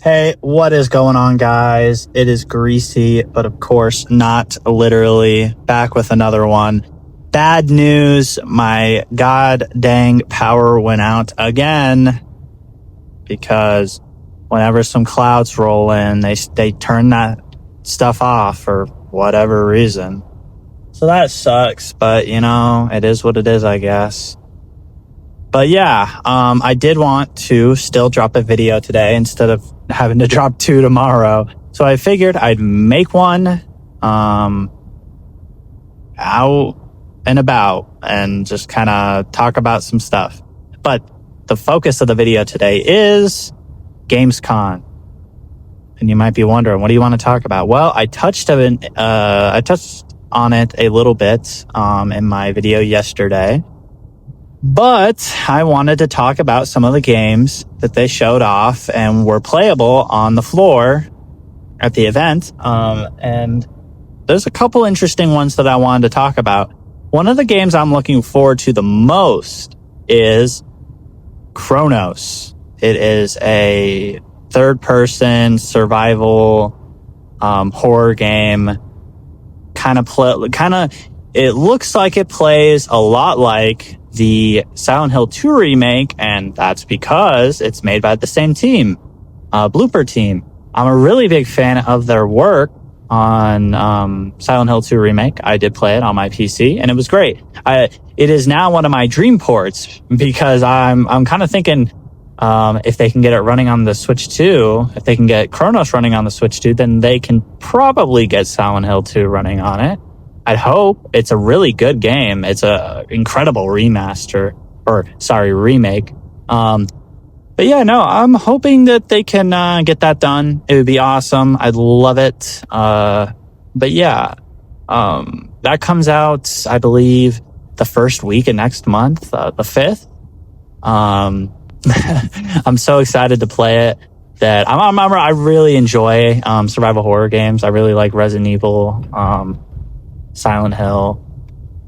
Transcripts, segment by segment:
Hey, what is going on, guys? It is Greasy, but of course not literally. Back with another one. Bad news. My god dang power went out again because whenever some clouds roll in, they turn that stuff off for whatever reason. So that sucks, but it is what it is, I guess. But yeah, I did want to still drop a video today instead of having to drop 2 tomorrow. So I figured I'd make one out and about and just kind of talk about some stuff. But the focus of the video today is Gamescom. And you might be wondering, what do you want to talk about? Well, I touched on it a little bit in my video yesterday. But I wanted to talk about some of the games that they showed off and were playable on the floor at the event. And there's a couple interesting ones that I wanted to talk about. One of the games I'm looking forward to the most is Chronos. It is a third-person survival horror game. It looks like it plays a lot like the Silent Hill 2 remake, and that's because it's made by the same team, Blooper Team. I'm a really big fan of their work on Silent Hill 2 remake. I did play it on my PC, and it was great. It is now one of my dream ports because I'm kind of thinking if they can get it running on the Switch 2, if they can get Chronos running on the Switch 2, then they can probably get Silent Hill 2 running on it. I'd hope. It's a really good game. It's a incredible remake. But yeah, no, I'm hoping that they can get that done. It would be awesome. I'd love it. But yeah, that comes out, I believe, the first week of next month, the 5th. I'm so excited to play it that I really enjoy survival horror games. I really like Resident Evil, Silent Hill,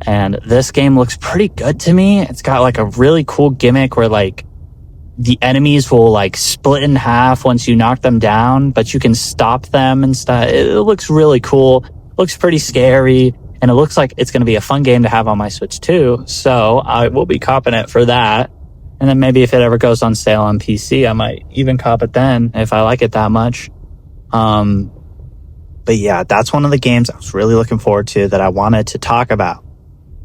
and this game looks pretty good to me. It's got like a really cool gimmick where like the enemies will like split in half once you knock them down, but you can stop them and stuff. It looks really cool. Looks pretty scary, and it looks like it's going to be a fun game to have on my Switch too. So I will be copping it for that. And then maybe if it ever goes on sale on PC, I might even cop it then if I like it that much. But yeah, that's one of the games I was really looking forward to that I wanted to talk about.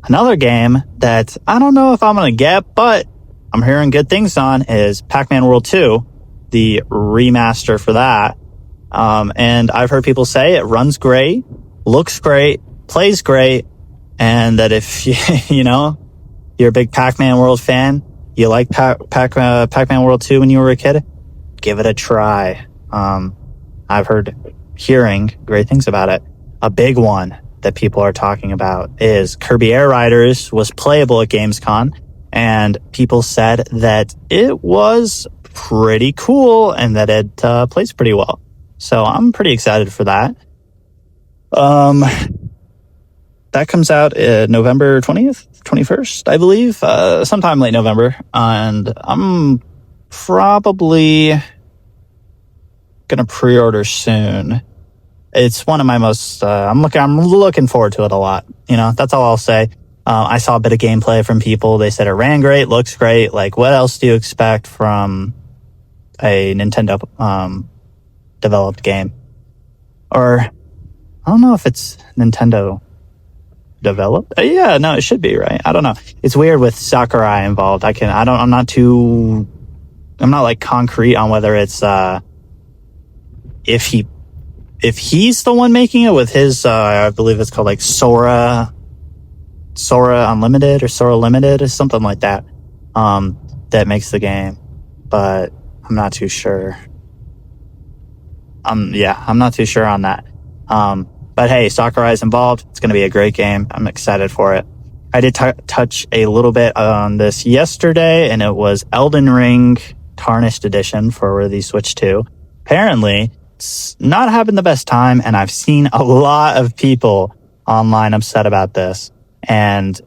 Another game that I don't know if I'm going to get, but I'm hearing good things on is Pac-Man World 2, the remaster for that. And I've heard people say it runs great, looks great, plays great, and that if you're a big Pac-Man World fan, you like Pac-Man World 2 when you were a kid, give it a try. I've hearing great things about it. A big one that people are talking about is Kirby Air Riders was playable at Gamescom, and people said that it was pretty cool and that it plays pretty well. So I'm pretty excited for that. That comes out November 20th, 21st, I believe, sometime late November, and I'm probably gonna pre-order soon. It's one of my most I'm looking forward to it a lot. That's all I'll say. I saw a bit of gameplay from people. They said it ran great, looks great. Like, what else do you expect from a Nintendo developed game? Or I don't know if it's Nintendo developed. Yeah, no, it should be, right? I don't know. It's weird with Sakurai involved. I'm not like concrete on whether it's if he's the one making it with his I believe it's called like Sora Unlimited or Sora Limited or something like that, that makes the game, but I'm not too sure. I'm not too sure on that. But hey, Sakurai's involved. It's going to be a great game. I'm excited for it. I did touch a little bit on this yesterday, and it was Elden Ring Tarnished Edition for the Switch 2. Apparently, it's not having the best time, and I've seen a lot of people online upset about this. And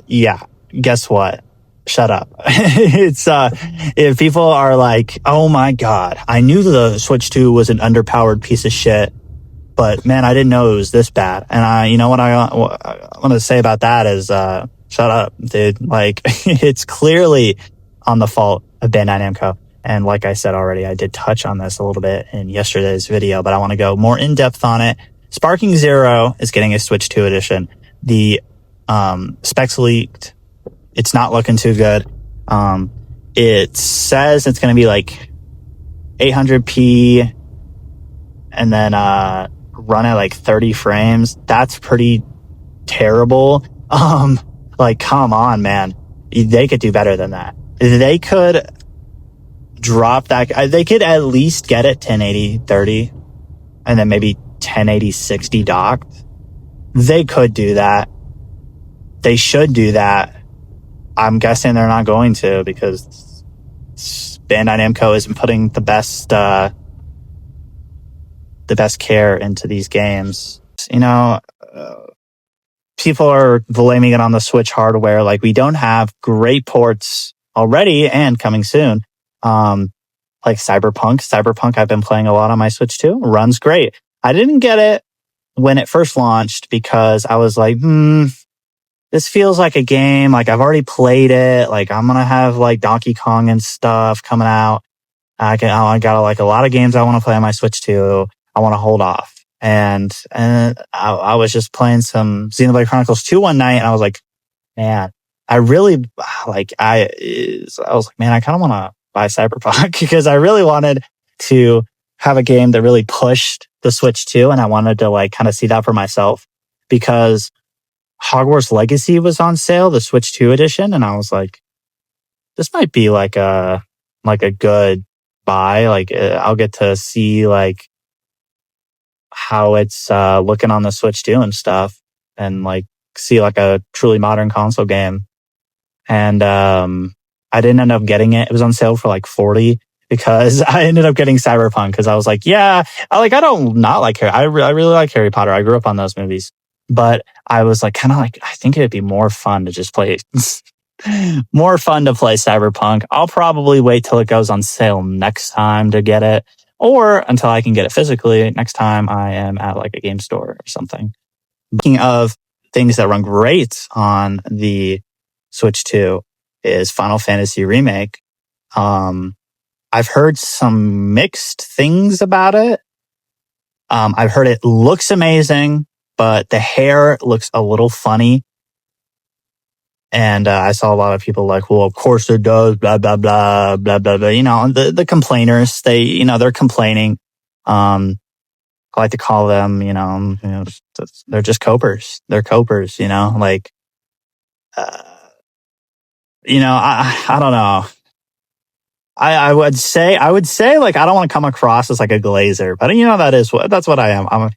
yeah, guess what? shut up. It's if people are like, oh my god, I knew the Switch 2 was an underpowered piece of shit, but man, I didn't know it was this bad. And you know what I want to say about that is, shut up, dude. Like, it's clearly on the fault of Bandai Namco. And like I said already, I did touch on this a little bit in yesterday's video, but I want to go more in depth on it. Sparking Zero is getting a Switch 2 edition. The specs leaked. It's not looking too good. It says it's going to be like 800p and then run at like 30 frames. That's pretty terrible. Like, come on, man. They could do better than that. They could drop that. They could at least get it 1080 30 and then maybe 1080 60 docked. They could do that. They should do that. I'm guessing they're not going to, because Bandai Namco isn't putting the best care into these games. You know, people are blaming it on the Switch hardware. Like, we don't have great ports already and coming soon. Like Cyberpunk, I've been playing a lot on my Switch too. Runs great. I didn't get it when it first launched because I was like, this feels like a game. Like, I've already played it. Like, I'm going to have like Donkey Kong and stuff coming out. I got like a lot of games I want to play on my Switch too. I want to hold off. And I was just playing some Xenoblade Chronicles 2 one night, and I was like, man, I really like, I was like, man, I kind of want to buy Cyberpunk because I really wanted to have a game that really pushed the Switch 2, and I wanted to like kind of see that for myself, because Hogwarts Legacy was on sale, the Switch 2 edition, and I was like, this might be like a good buy. Like, I'll get to see like how it's looking on the Switch 2 and stuff, and like see like a truly modern console game. And I didn't end up getting it. It was on sale for like 40 because I ended up getting Cyberpunk because I was like, yeah, I don't not like Harry. I really like Harry Potter. I grew up on those movies. But I was like, kind of like, I think it'd be more fun to just play, more fun to play Cyberpunk. I'll probably wait till it goes on sale next time to get it, or until I can get it physically next time I am at like a game store or something. Speaking of things that run great on the Switch 2 is Final Fantasy Remake. I've heard some mixed things about it. I've heard it looks amazing, but the hair looks a little funny. And I saw a lot of people like, well, of course it does, blah, blah, blah, blah, blah, blah. You know, the complainers, they're complaining. I like to call them, they're just copers. They're copers, like, I don't know. I would say like, I don't want to come across as like a glazer, but that's what I am. I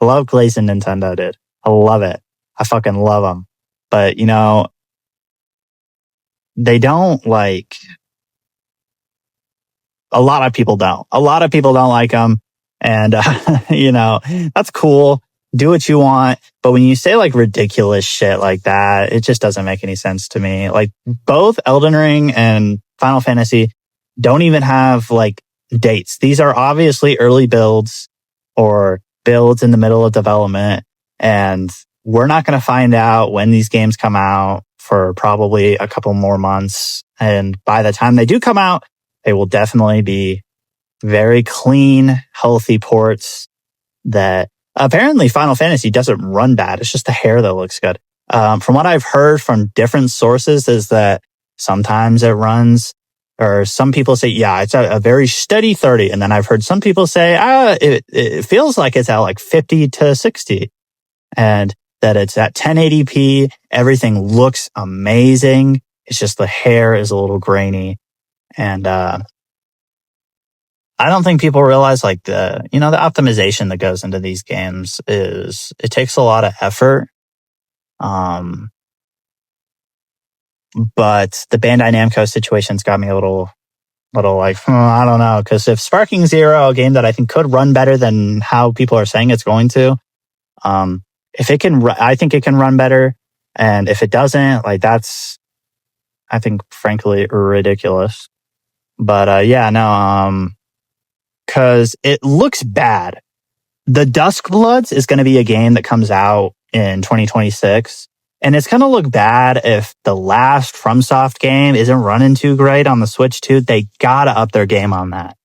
love glazing Nintendo, dude. I love it. I fucking love them. But, they don't like, a lot of people don't. A lot of people don't like them. And, that's cool. Do what you want. But when you say like ridiculous shit like that, it just doesn't make any sense to me. Like, both Elden Ring and Final Fantasy don't even have like dates. These are obviously early builds or builds in the middle of development. And we're not going to find out when these games come out for probably a couple more months. And by the time they do come out, they will definitely be very clean, healthy ports that apparently Final Fantasy doesn't run bad. It's just the hair that looks good. From what I've heard from different sources is that sometimes it runs, or some people say, yeah, it's a very steady 30. And then I've heard some people say, it feels like it's at like 50 to 60. And that it's at 1080p. Everything looks amazing. It's just the hair is a little grainy. And I don't think people realize like the optimization that goes into these games it takes a lot of effort. But the Bandai Namco situation's got me a little like, I don't know. Because if Sparking Zero, a game that I think could run better than how people are saying it's going to, if it can, I think it can run better. And if it doesn't, like, that's I think, frankly, ridiculous. But yeah, no, because it looks bad. The Duskbloods is going to be a game that comes out in 2026. And it's going to look bad if the last FromSoft game isn't running too great on the Switch 2. They got to up their game on that.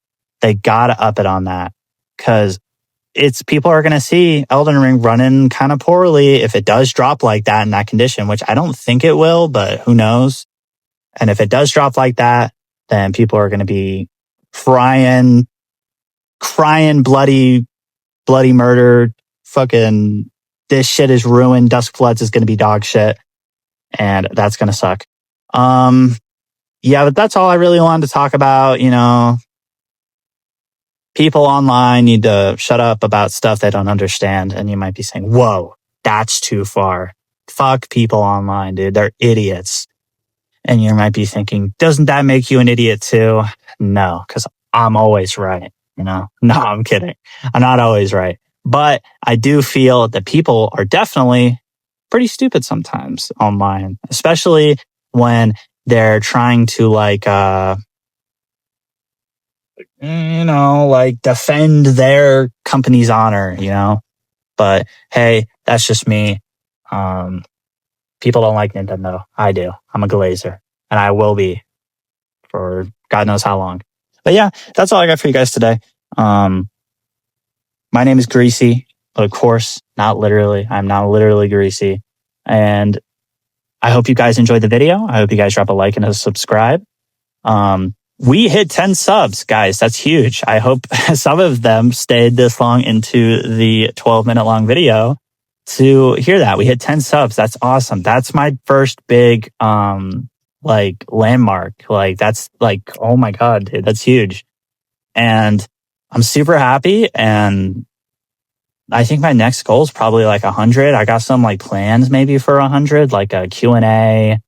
They got to up it on that. Because people are going to see Elden Ring running kind of poorly if it does drop like that in that condition, which I don't think it will, but who knows? And if it does drop like that, then people are going to be crying, bloody murder. Fucking, this shit is ruined. Duskbloods is going to be dog shit. And that's going to suck. Yeah, but that's all I really wanted to talk about. You know, people online need to shut up about stuff they don't understand. And you might be saying, whoa, that's too far. Fuck people online, dude. They're idiots. And you might be thinking, doesn't that make you an idiot too? No, because I'm always right. You know, no, I'm kidding. I'm not always right. But I do feel that people are definitely pretty stupid sometimes online, especially when they're trying to defend their company's honor, you know? But hey, that's just me. People don't like Nintendo. I do. I'm a glazer, and I will be for God knows how long. But yeah, that's all I got for you guys today. My name is Greasy, but of course, not literally. I'm not literally greasy. And I hope you guys enjoyed the video. I hope you guys drop a like and a subscribe. We hit 10 subs, guys. That's huge. I hope some of them stayed this long into the 12-minute long video to hear that. We hit 10 subs. That's awesome. That's my first big, landmark. That's oh my God, dude, that's huge. And I'm super happy. And I think my next goal is probably 100. I got some plans maybe for 100, like a Q&A,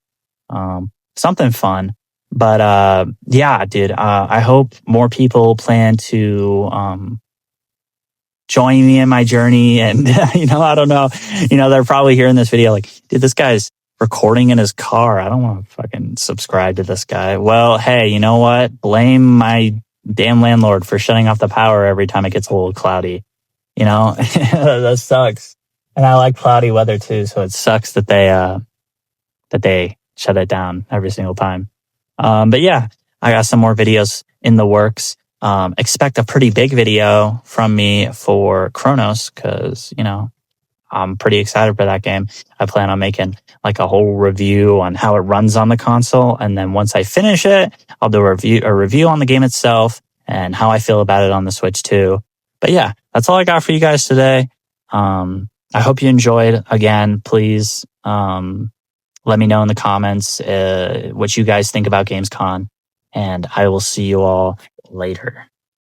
something fun. But yeah, dude, I hope more people plan to join me in my journey. And, I don't know, they're probably hearing this video dude, this guy's recording in his car. I don't want to fucking subscribe to this guy. Well, hey, you know what? Blame my damn landlord for shutting off the power every time it gets a little cloudy. That sucks. And I like cloudy weather too, so it sucks that they shut it down every single time. But yeah, I got some more videos in the works. Expect a pretty big video from me for Chronos, because, I'm pretty excited for that game. I plan on making a whole review on how it runs on the console. And then once I finish it, I'll do a review on the game itself and how I feel about it on the Switch too. But yeah, that's all I got for you guys today. I hope you enjoyed. Again, please let me know in the comments what you guys think about Gamescom. And I will see you all later.